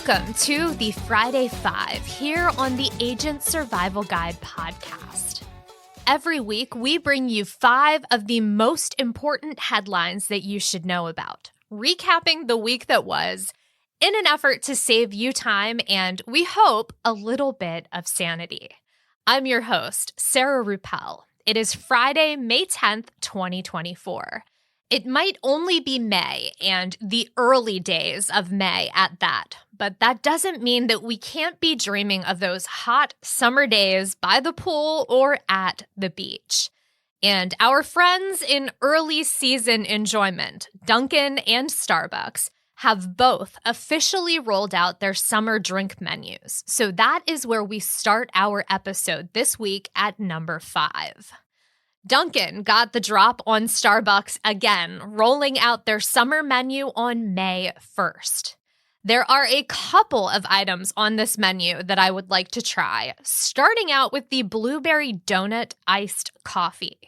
Welcome to the Friday Five here on the Agent Survival Guide podcast. Every week, we bring you 5 of the most important headlines that you should know about, recapping the week that was in an effort to save you time and, we hope, a little bit of sanity. I'm your host, Sarah Ruppel. It is Friday, May 10th, 2024. It might only be May and the early days of May at that, but that doesn't mean that we can't be dreaming of those hot summer days by the pool or at the beach. And our friends in early season enjoyment, Dunkin and Starbucks, have both officially rolled out their summer drink menus. So that is where we start our episode this week at number 5. Dunkin got the drop on Starbucks again, rolling out their summer menu on May 1st. There are a couple of items on this menu that I would like to try, starting out with the blueberry donut iced coffee.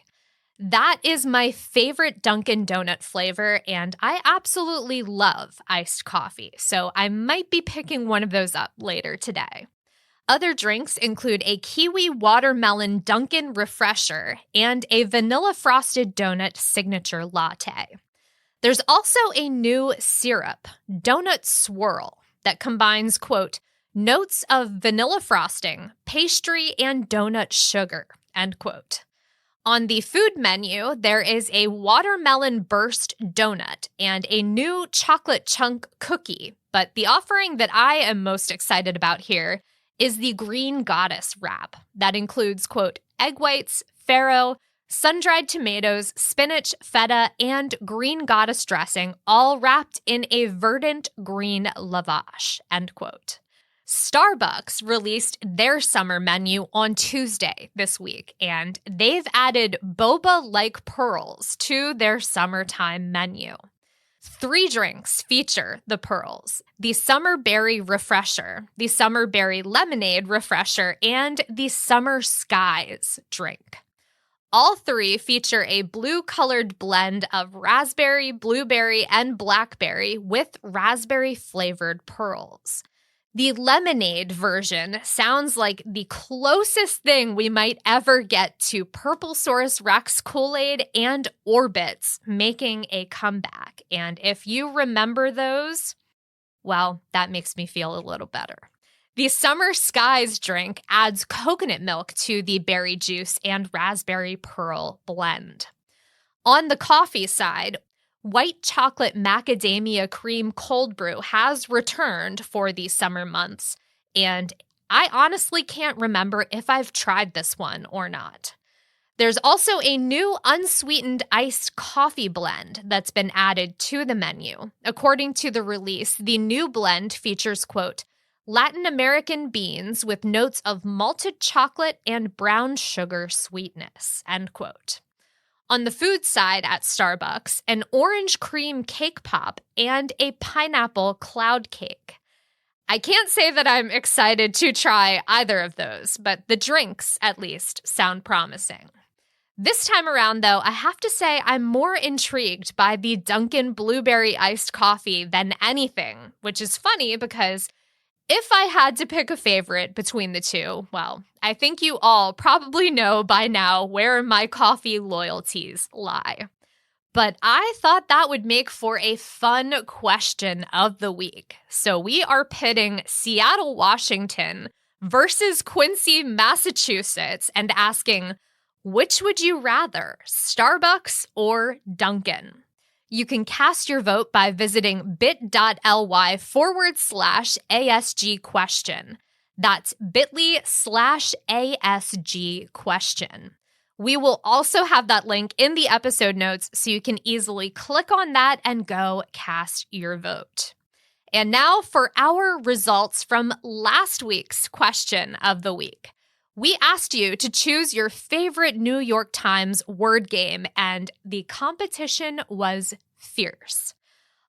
That is my favorite Dunkin' Donut flavor, and I absolutely love iced coffee, so I might be picking one of those up later today. Other drinks include a kiwi watermelon Dunkin' Refresher and a vanilla frosted donut signature latte. There's also a new syrup, Donut Swirl, that combines, quote, notes of vanilla frosting, pastry, and donut sugar, end quote. On the food menu, there is a watermelon burst donut and a new chocolate chunk cookie, but the offering that I am most excited about here is the Green Goddess wrap that includes, quote, egg whites, farro, sun-dried tomatoes, spinach, feta, and Green Goddess dressing, all wrapped in a verdant green lavash, end quote. Starbucks released their summer menu on Tuesday this week, and they've added boba-like pearls to their summertime menu. 3 drinks feature the pearls: the Summer Berry Refresher, the Summer Berry Lemonade Refresher, and the Summer Skies drink. All 3 feature a blue-colored blend of raspberry, blueberry, and blackberry with raspberry-flavored pearls. The lemonade version sounds like the closest thing we might ever get to Purplesaurus Rex Kool-Aid and Orbits making a comeback. And if you remember those, well, that makes me feel a little better. The Summer Skies drink adds coconut milk to the berry juice and raspberry pearl blend. On the coffee side, white chocolate macadamia cream cold brew has returned for the summer months, and I honestly can't remember if I've tried this one or not. There's also a new unsweetened iced coffee blend that's been added to the menu. According to the release, the new blend features, quote, Latin American beans with notes of malted chocolate and brown sugar sweetness, end quote. On the food side at Starbucks, an orange cream cake pop and a pineapple cloud cake. I can't say that I'm excited to try either of those, but the drinks, at least, sound promising. This time around, though, I have to say I'm more intrigued by the Dunkin' Blueberry Iced Coffee than anything, which is funny because if I had to pick a favorite between the two, well, I think you all probably know by now where my coffee loyalties lie. But I thought that would make for a fun question of the week. So we are pitting Seattle, Washington versus Quincy, Massachusetts, and asking, which would you rather, Starbucks or Dunkin'? You can cast your vote by visiting bit.ly/ASG question. That's bit.ly/ASG question. We will also have that link in the episode notes so you can easily click on that and go cast your vote. And now for our results from last week's question of the week. We asked you to choose your favorite New York Times word game, and the competition was fierce.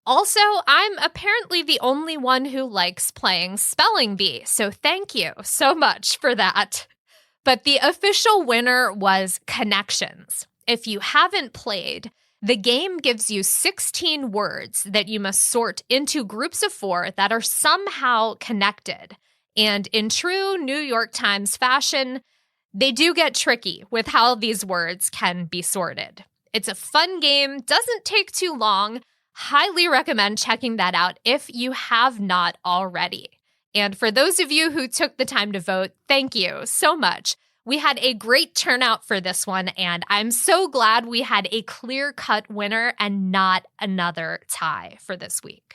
Also, I'm apparently the only one who likes playing Spelling Bee, so thank you so much for that. But the official winner was Connections. If you haven't played, The game gives you 16 words that you must sort into groups of 4 that are somehow connected. And in true New York Times fashion, they do get tricky with how these words can be sorted. It's a fun game, doesn't take too long. Highly recommend checking that out if you have not already. And for those of you who took the time to vote, thank you so much. We had a great turnout for this one, and I'm so glad we had a clear-cut winner and not another tie for this week.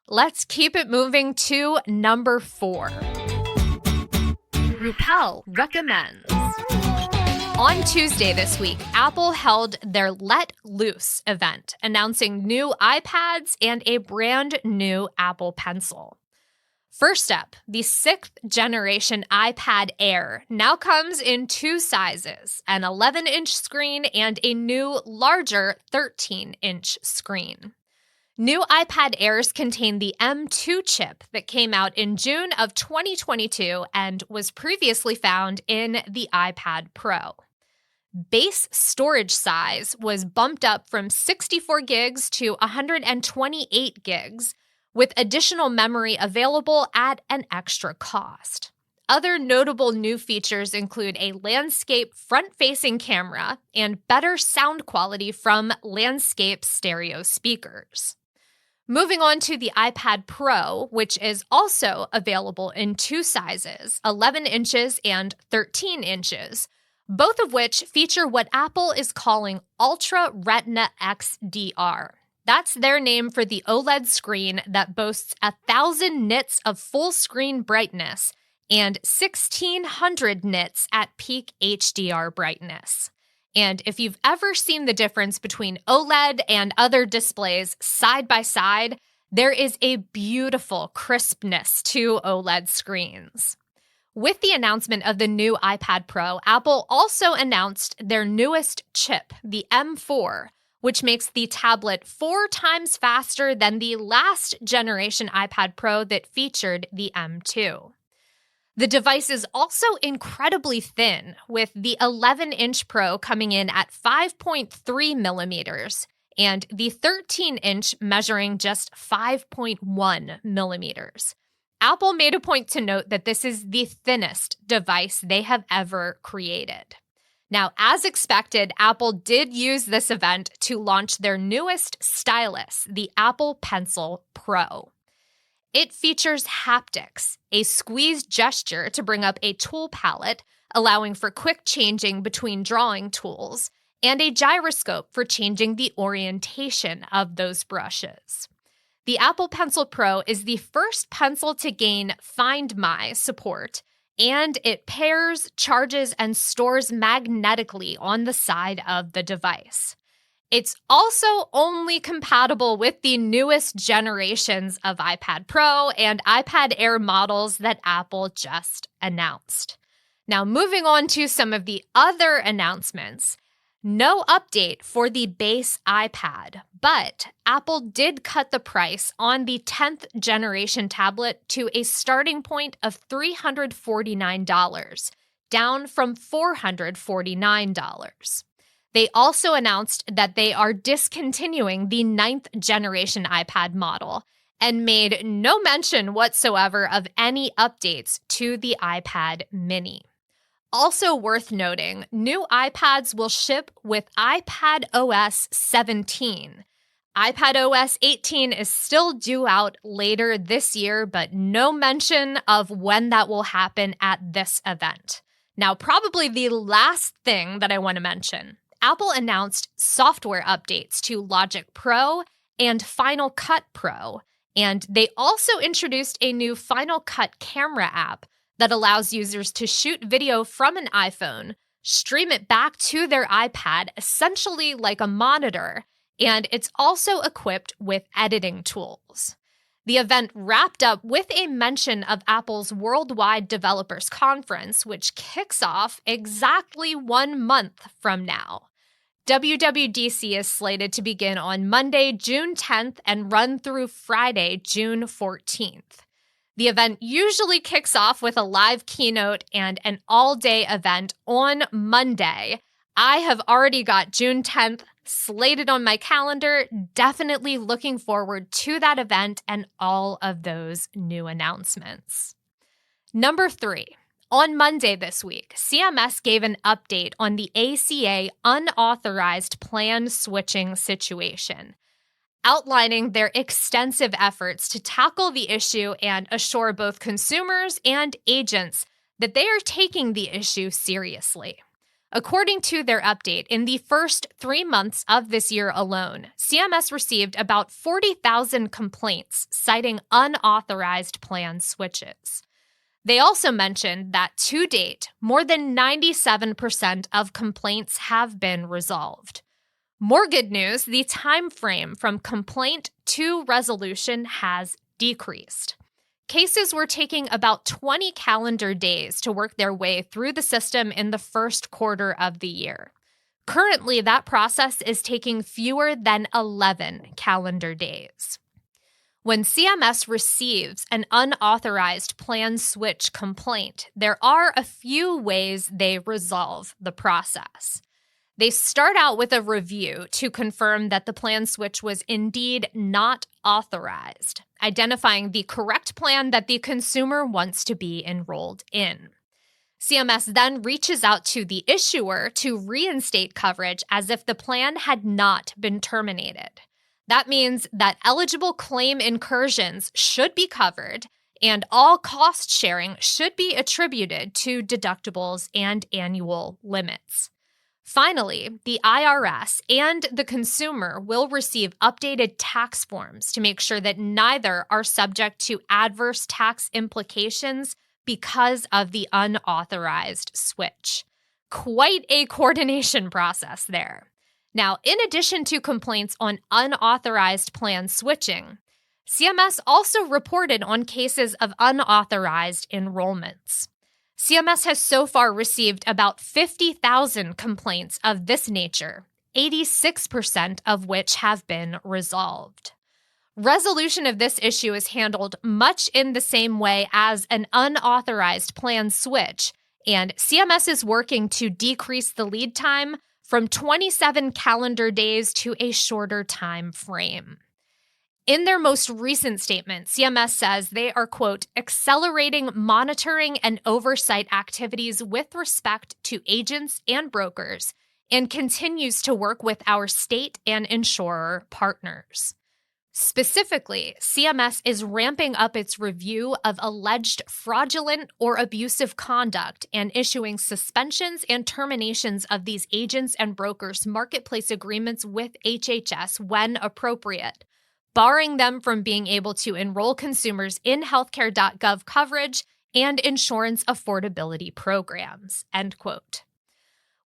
Let's keep it moving to number 4. Rupel recommends. On Tuesday this week, Apple held their Let Loose event, announcing new iPads and a brand new Apple Pencil. First up, the 6th generation iPad Air now comes in 2 sizes, an 11-inch screen and a new, larger 13-inch screen. New iPad Airs contain the M2 chip that came out in June of 2022 and was previously found in the iPad Pro. Base storage size was bumped up from 64 gigs to 128 gigs, with additional memory available at an extra cost. Other notable new features include a landscape front-facing camera and better sound quality from landscape stereo speakers. Moving on to the iPad Pro, which is also available in 2 sizes, 11 inches and 13 inches, both of which feature what Apple is calling Ultra Retina XDR. That's their name for the OLED screen that boasts 1,000 nits of full screen brightness and 1,600 nits at peak HDR brightness. And if you've ever seen the difference between OLED and other displays side by side, there is a beautiful crispness to OLED screens. With the announcement of the new iPad Pro, Apple also announced their newest chip, the M4, which makes the tablet 4 times faster than the last generation iPad Pro that featured the M2. The device is also incredibly thin, with the 11-inch Pro coming in at 5.3 millimeters and the 13-inch measuring just 5.1 millimeters. Apple made a point to note that this is the thinnest device they have ever created. Now, as expected, Apple did use this event to launch their newest stylus, the Apple Pencil Pro. It features haptics, a squeeze gesture to bring up a tool palette, allowing for quick changing between drawing tools, and a gyroscope for changing the orientation of those brushes. The Apple Pencil Pro is the first pencil to gain Find My support, and it pairs, charges, and stores magnetically on the side of the device. It's also only compatible with the newest generations of iPad Pro and iPad Air models that Apple just announced. Now, moving on to some of the other announcements. No update for the base iPad, but Apple did cut the price on the 10th generation tablet to a starting point of $349, down from $449. They also announced that they are discontinuing the 9th generation iPad model and made no mention whatsoever of any updates to the iPad mini. Also worth noting, new iPads will ship with iPad OS 17. iPad OS 18 is still due out later this year, but no mention of when that will happen at this event. Now, probably the last thing that I want to mention, Apple announced software updates to Logic Pro and Final Cut Pro, and they also introduced a new Final Cut camera app that allows users to shoot video from an iPhone, stream it back to their iPad, essentially like a monitor, and it's also equipped with editing tools. The event wrapped up with a mention of Apple's Worldwide Developers Conference, which kicks off exactly 1 month from now. WWDC is slated to begin on Monday, June 10th and run through Friday, June 14th. The event usually kicks off with a live keynote and an all-day event on Monday. I have already got June 10th slated on my calendar, definitely looking forward to that event and all of those new announcements. Number 3, on Monday this week, CMS gave an update on the ACA unauthorized plan switching situation, outlining their extensive efforts to tackle the issue and assure both consumers and agents that they are taking the issue seriously. According to their update, in the first 3 months of this year alone, CMS received about 40,000 complaints citing unauthorized plan switches. They also mentioned that to date, more than 97% of complaints have been resolved. More good news, the time frame from complaint to resolution has decreased. Cases were taking about 20 calendar days to work their way through the system in the first quarter of the year. Currently, that process is taking fewer than 11 calendar days. When CMS receives an unauthorized plan switch complaint, there are a few ways they resolve the process. They start out with a review to confirm that the plan switch was indeed not authorized, identifying the correct plan that the consumer wants to be enrolled in. CMS then reaches out to the issuer to reinstate coverage as if the plan had not been terminated. That means that eligible claim incursions should be covered, and all cost sharing should be attributed to deductibles and annual limits. Finally, the IRS and the consumer will receive updated tax forms to make sure that neither are subject to adverse tax implications because of the unauthorized switch. Quite a coordination process there. Now, in addition to complaints on unauthorized plan switching, CMS also reported on cases of unauthorized enrollments. CMS has so far received about 50,000 complaints of this nature, 86% of which have been resolved. Resolution of this issue is handled much in the same way as an unauthorized plan switch, and CMS is working to decrease the lead time from 27 calendar days to a shorter time frame. In their most recent statement, CMS says they are, quote, accelerating monitoring and oversight activities with respect to agents and brokers, and continues to work with our state and insurer partners. Specifically, CMS is ramping up its review of alleged fraudulent or abusive conduct and issuing suspensions and terminations of these agents and brokers' marketplace agreements with HHS when appropriate, barring them from being able to enroll consumers in healthcare.gov coverage and insurance affordability programs, end quote.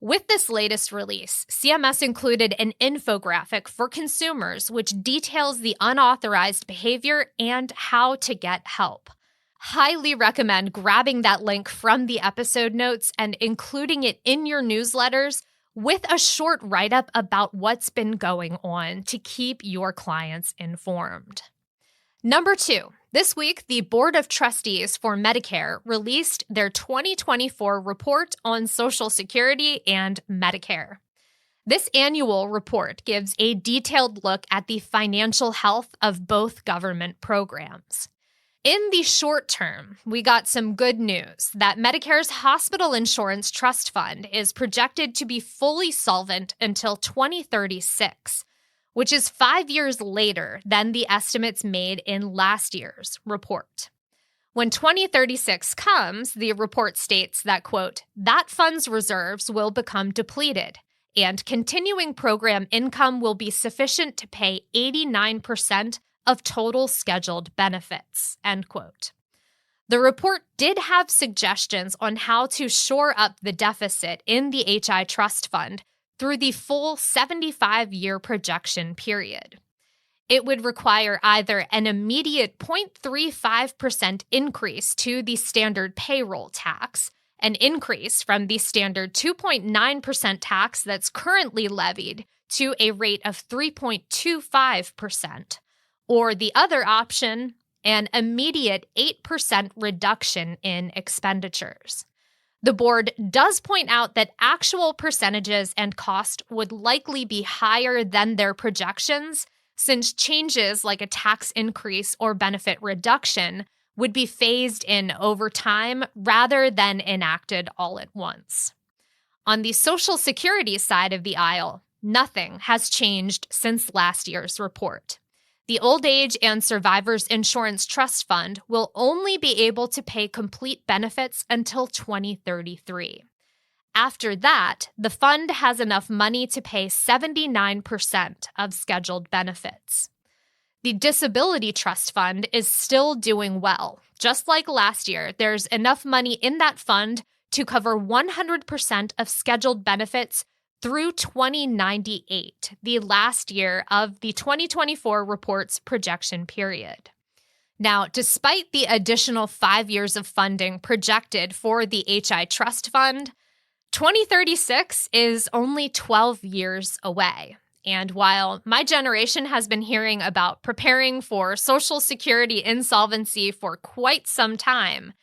With this latest release, CMS included an infographic for consumers which details the unauthorized behavior and how to get help. Highly recommend grabbing that link from the episode notes and including it in your newsletters with a short write-up about what's been going on to keep your clients informed. Number 2, this week, the Board of Trustees for Medicare released their 2024 report on Social Security and Medicare. This annual report gives a detailed look at the financial health of both government programs. In the short term, we got some good news that Medicare's Hospital Insurance Trust Fund is projected to be fully solvent until 2036, which is 5 years later than the estimates made in last year's report. When 2036 comes, the report states that, quote, that fund's reserves will become depleted, and continuing program income will be sufficient to pay 89% of total scheduled benefits, end quote. The report did have suggestions on how to shore up the deficit in the HI Trust Fund through the full 75-year projection period. It would require either an immediate 0.35% increase to the standard payroll tax, an increase from the standard 2.9% tax that's currently levied to a rate of 3.25%, or the other option, an immediate 8% reduction in expenditures. The board does point out that actual percentages and cost would likely be higher than their projections, since changes like a tax increase or benefit reduction would be phased in over time rather than enacted all at once. On the Social Security side of the aisle, nothing has changed since last year's report. The Old Age and Survivors Insurance Trust Fund will only be able to pay complete benefits until 2033. After that, the fund has enough money to pay 79% of scheduled benefits. The Disability Trust Fund is still doing well. Just like last year, there's enough money in that fund to cover 100% of scheduled benefits through 2098, the last year of the 2024 report's projection period. Now, despite the additional 5 years of funding projected for the HI Trust Fund, 2036 is only 12 years away. And while my generation has been hearing about preparing for Social Security insolvency for quite some time,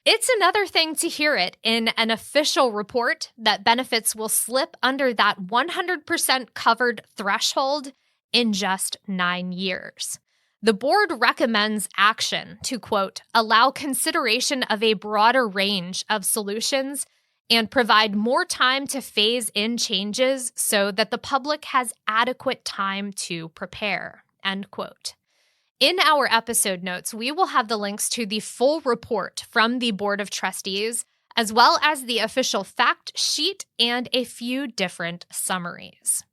it's another thing to hear it in an official report that benefits will slip under that 100% covered threshold in just 9 years. The board recommends action to, quote, allow consideration of a broader range of solutions and provide more time to phase in changes so that the public has adequate time to prepare, end quote. In our episode notes, we will have the links to the full report from the Board of Trustees, as well as the official fact sheet and a few different summaries.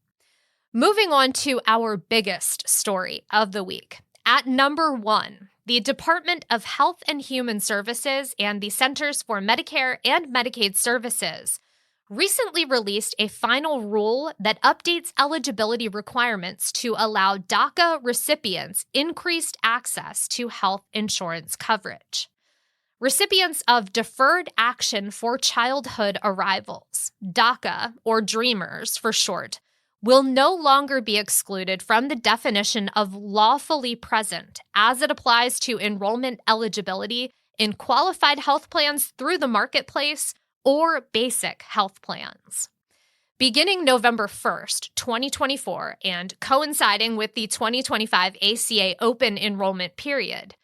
Moving on to our biggest story of the week. At number 1, the Department of Health and Human Services and the Centers for Medicare and Medicaid Services recently released a final rule that updates eligibility requirements to allow DACA recipients increased access to health insurance coverage. Recipients of Deferred Action for Childhood Arrivals, DACA, or Dreamers for short, will no longer be excluded from the definition of lawfully present as it applies to enrollment eligibility in qualified health plans through the marketplace or basic health plans. Beginning November 1st, 2024, and coinciding with the 2025 ACA open enrollment period,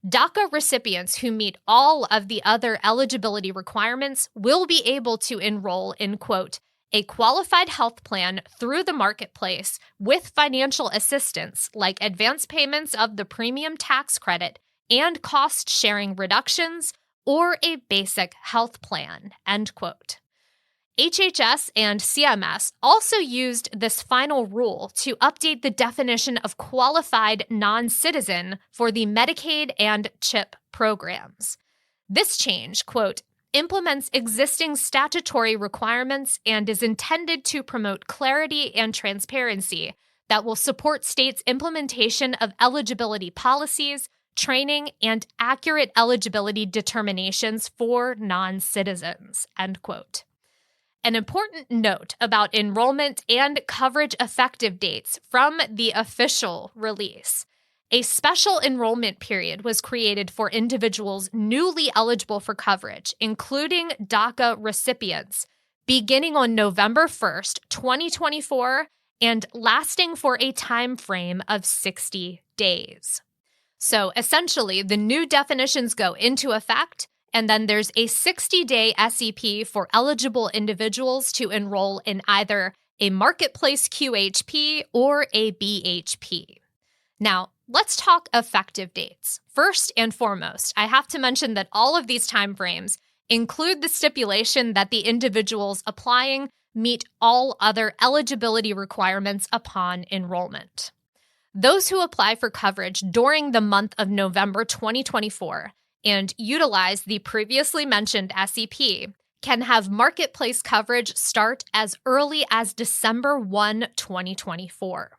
DACA recipients who meet all of the other eligibility requirements will be able to enroll in, quote, a qualified health plan through the marketplace with financial assistance like advance payments of the premium tax credit and cost-sharing reductions, or a basic health plan, end quote. HHS and CMS also used this final rule to update the definition of qualified non-citizen for the Medicaid and CHIP programs. This change, quote, implements existing statutory requirements and is intended to promote clarity and transparency that will support states' implementation of eligibility policies, training, and accurate eligibility determinations for non-citizens, end quote. An important note about enrollment and coverage effective dates from the official release. A special enrollment period was created for individuals newly eligible for coverage, including DACA recipients, beginning on November 1st, 2024, and lasting for a time frame of 60 days. So essentially, the new definitions go into effect, and then there's a 60-day SEP for eligible individuals to enroll in either a marketplace QHP or a BHP. Now, let's talk effective dates. First and foremost, I have to mention that all of these timeframes include the stipulation that the individuals applying meet all other eligibility requirements upon enrollment. Those who apply for coverage during the month of November 2024 and utilize the previously mentioned SEP can have marketplace coverage start as early as December 1, 2024.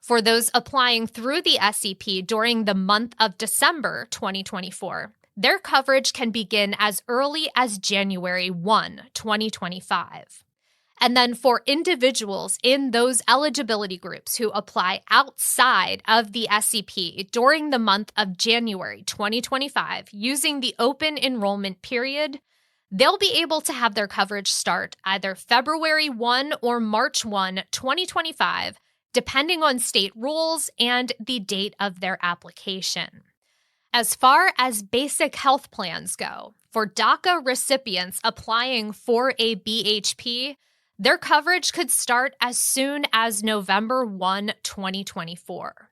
For those applying through the SEP during the month of December 2024, their coverage can begin as early as January 1, 2025. And then for individuals in those eligibility groups who apply outside of the SEP during the month of January 2025 using the open enrollment period, They'll be able to have their coverage start either February 1 or March 1, 2025, depending on state rules and the date of their application. As far as basic health plans go, for DACA recipients applying for a BHP, their coverage could start as soon as November 1, 2024.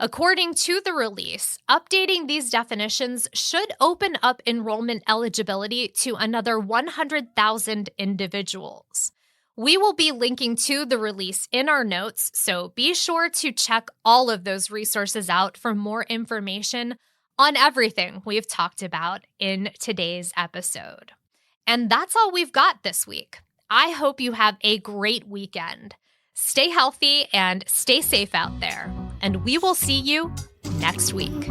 According to the release, updating these definitions should open up enrollment eligibility to another 100,000 individuals. We will be linking to the release in our notes, so be sure to check all of those resources out for more information on everything we've talked about in today's episode. And that's all we've got this week. I hope you have a great weekend. Stay healthy and stay safe out there, and we will see you next week.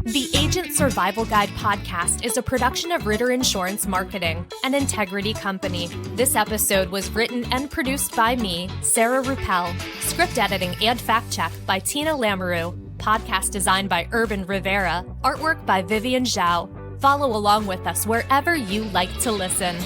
The Agent Survival Guide podcast is a production of Ritter Insurance Marketing, an Integrity company. This episode was written and produced by me, Sarah Ruppel, script editing and fact check by Tina Lamoureux, podcast design by Urban Rivera, artwork by Vivian Zhao. Follow along with us wherever you like to listen.